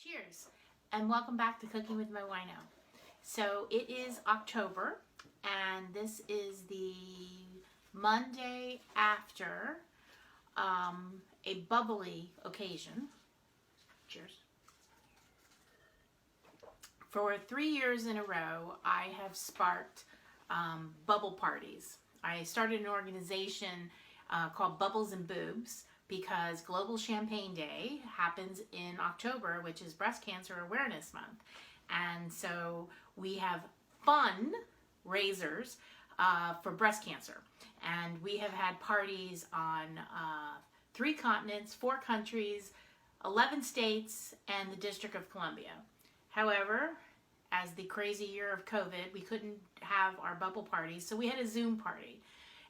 Cheers, and welcome back to Cooking with MoWino. So it is October, and this is the Monday after a bubbly occasion. Cheers. For 3 years in a row, I have sparked bubble parties. I started an organization called Bubbles and Boobs because Global Champagne Day happens in October, which is Breast Cancer Awareness Month. And so we have fun raisers for breast cancer. And we have had parties on 3 continents, 4 countries, 11 states, and the District of Columbia. However, as the crazy year of COVID, we couldn't have our bubble parties, so we had a Zoom party.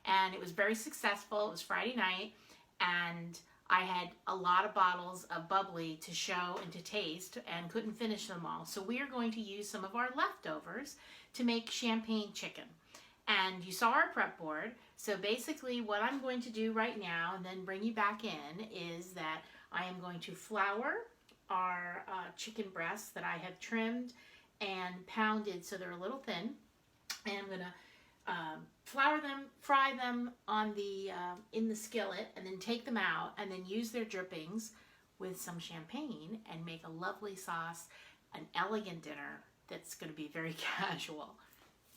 And it was very successful. It was Friday night, and I had a lot of bottles of bubbly to show and to taste and couldn't finish them all. So we are going to use some of our leftovers to make champagne chicken. And you saw our prep board. So basically what I'm going to do right now and then bring you back in is that I am going to flour our chicken breasts that I have trimmed and pounded so they're a little thin. And I'm going to flour them, fry them on the in the skillet, and then take them out and then use their drippings with some champagne and make a lovely sauce, an elegant dinner that's going to be very casual.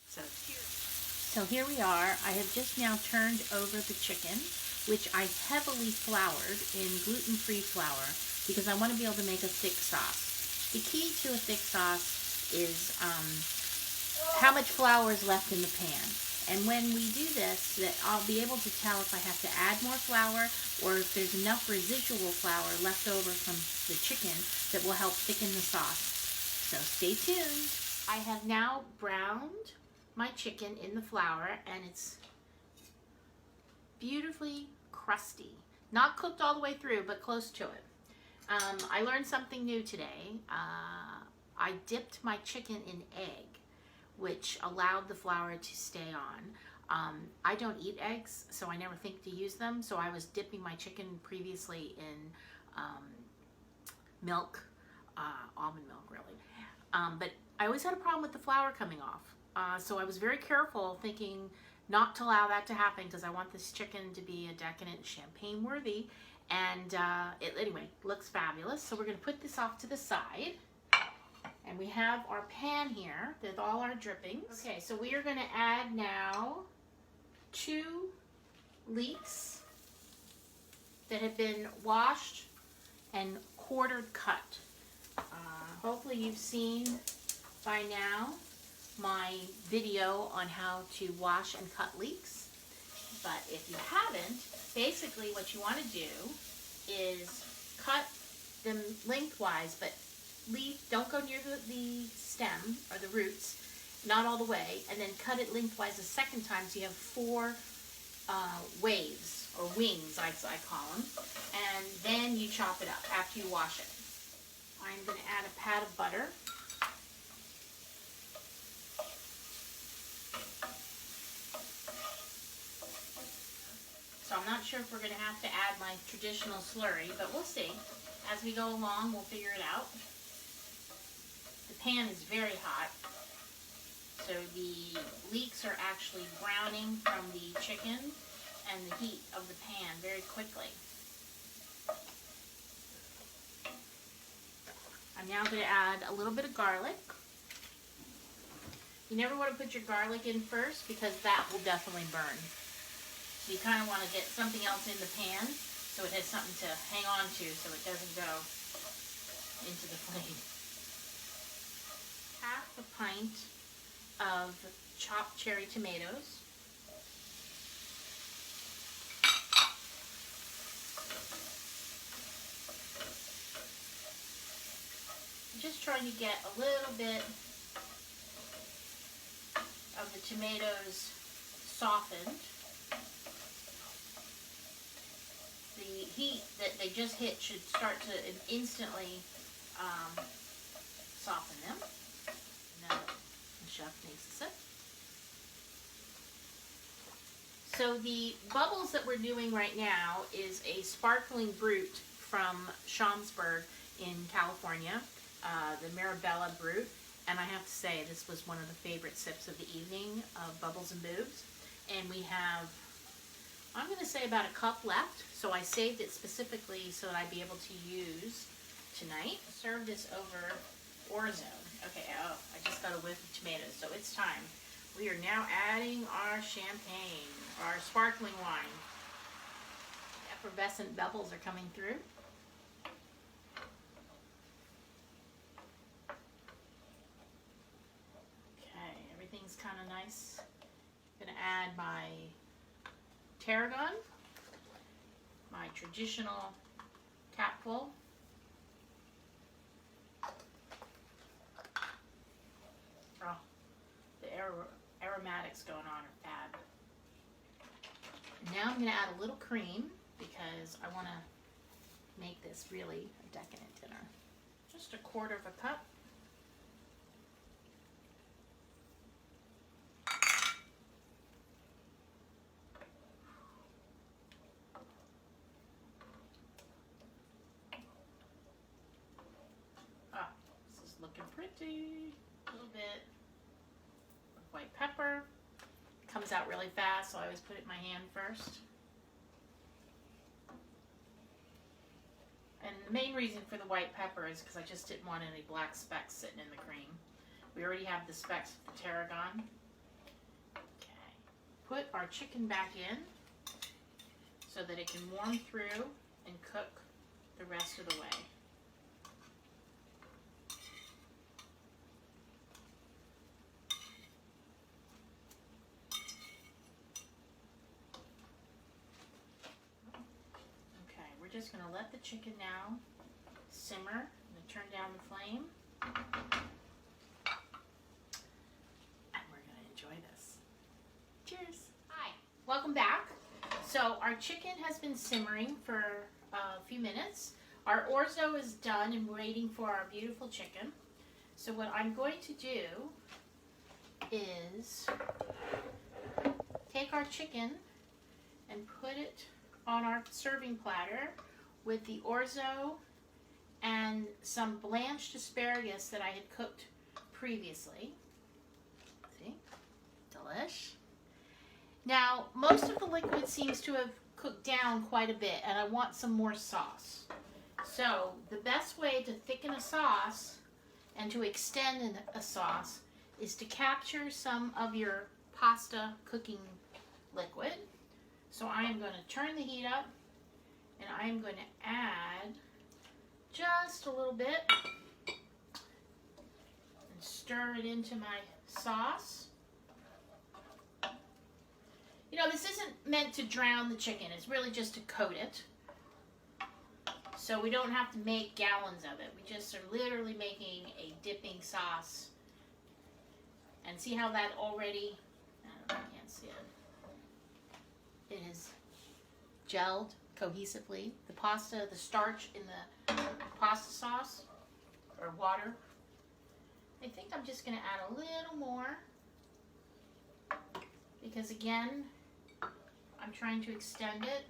So here we are. I have just now turned over the chicken, which I heavily floured in gluten-free flour because I want to be able to make a thick sauce. The key to a thick sauce is how much flour is left in the pan. And when we do this, that I'll be able to tell if I have to add more flour or if there's enough residual flour left over from the chicken that will help thicken the sauce. So stay tuned. I have now browned my chicken in the flour, and it's beautifully crusty. Not cooked all the way through, but close to it. I learned something new today. I dipped my chicken in egg, which allowed the flour to stay on. I don't eat eggs, so I never think to use them. So I was dipping my chicken previously in milk, almond milk really. But I always had a problem with the flour coming off. So I was very careful, thinking not to allow that to happen because I want this chicken to be a decadent champagne worthy. And anyway, looks fabulous. So we're going to put this off to the side. And we have our pan here with all our drippings. Okay, so we are going to add now 2 leeks that have been washed and quartered cut. Hopefully you've seen by now my video on how to wash and cut leeks. But if you haven't, basically what you want to do is cut them lengthwise, but don't go near the stem or the roots, not all the way, and then cut it lengthwise a second time so you have 4 waves or wings, I call them, and then you chop it up after you wash it. I'm going to add a pat of butter. So I'm not sure if we're going to have to add my traditional slurry, but we'll see. As we go along, we'll figure it out. The pan is very hot, so the leeks are actually browning from the chicken and the heat of the pan very quickly. I'm now going to add a little bit of garlic. You never want to put your garlic in first because that will definitely burn. So you kind of want to get something else in the pan so it has something to hang on to so it doesn't go into the flame. Half a pint of chopped cherry tomatoes. Just trying to get a little bit of the tomatoes softened. The heat that they just hit should start to instantly soften them. Now the chef makes a sip. So the bubbles that we're doing right now is a sparkling brut from Schaumsburg in California. the Mirabella Brut. And I have to say, this was one of the favorite sips of the evening of Bubbles and Boobs. And we have, I'm going to say about a cup left. So I saved it specifically so that I'd be able to use tonight. Serve this over orzo. Okay, oh, I just got a whiff of tomatoes, so it's time. We are now adding our champagne, our sparkling wine. Effervescent bubbles are coming through. Everything's kind of nice. I'm going to add my tarragon, my traditional capful. Oh, the aromatics going on are fab. Now I'm going to add a little cream because I want to make this really a decadent dinner. Just a quarter of a cup. Looking pretty. A little bit of white pepper. Comes out really fast, so I always put it in my hand first. And the main reason for the white pepper is because I just didn't want any black specks sitting in the cream. We already have the specks of the tarragon. Okay. Put our chicken back in so that it can warm through and cook the rest of the way. Just going to let the chicken now simmer. I'm going to turn down the flame. And we're going to enjoy this. Cheers. Hi. Welcome back. So our chicken has been simmering for a few minutes. Our orzo is done and waiting for our beautiful chicken. So what I'm going to do is take our chicken and put it on our serving platter with the orzo and some blanched asparagus that I had cooked previously. See? Delish. Now, most of the liquid seems to have cooked down quite a bit, and I want some more sauce. So, the best way to thicken a sauce and to extend a sauce is to capture some of your pasta cooking liquid. So I am going to turn the heat up, and I am going to add just a little bit and stir it into my sauce. You know, this isn't meant to drown the chicken. It's really just to coat it. So we don't have to make gallons of it. We just are literally making a dipping sauce. And see how that already, I don't know, I can't see it. It is gelled cohesively. The pasta, the starch in the pasta sauce or water. I think I'm just going to add a little more because again, I'm trying to extend it.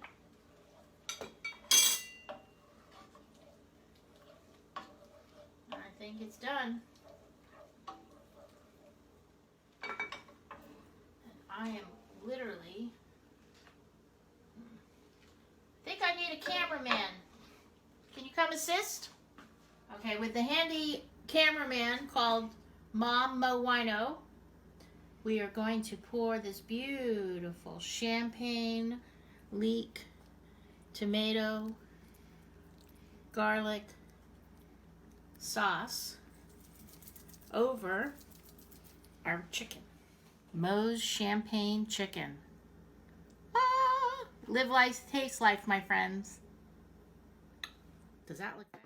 I think it's done. And I am literally, I think I need a cameraman. Can you come assist? Okay, with the handy cameraman called MoWino, we are going to pour this beautiful champagne, leek, tomato, garlic sauce over our chicken. Mo's champagne chicken. Ah, live life, taste life, my friends. Does that look bad?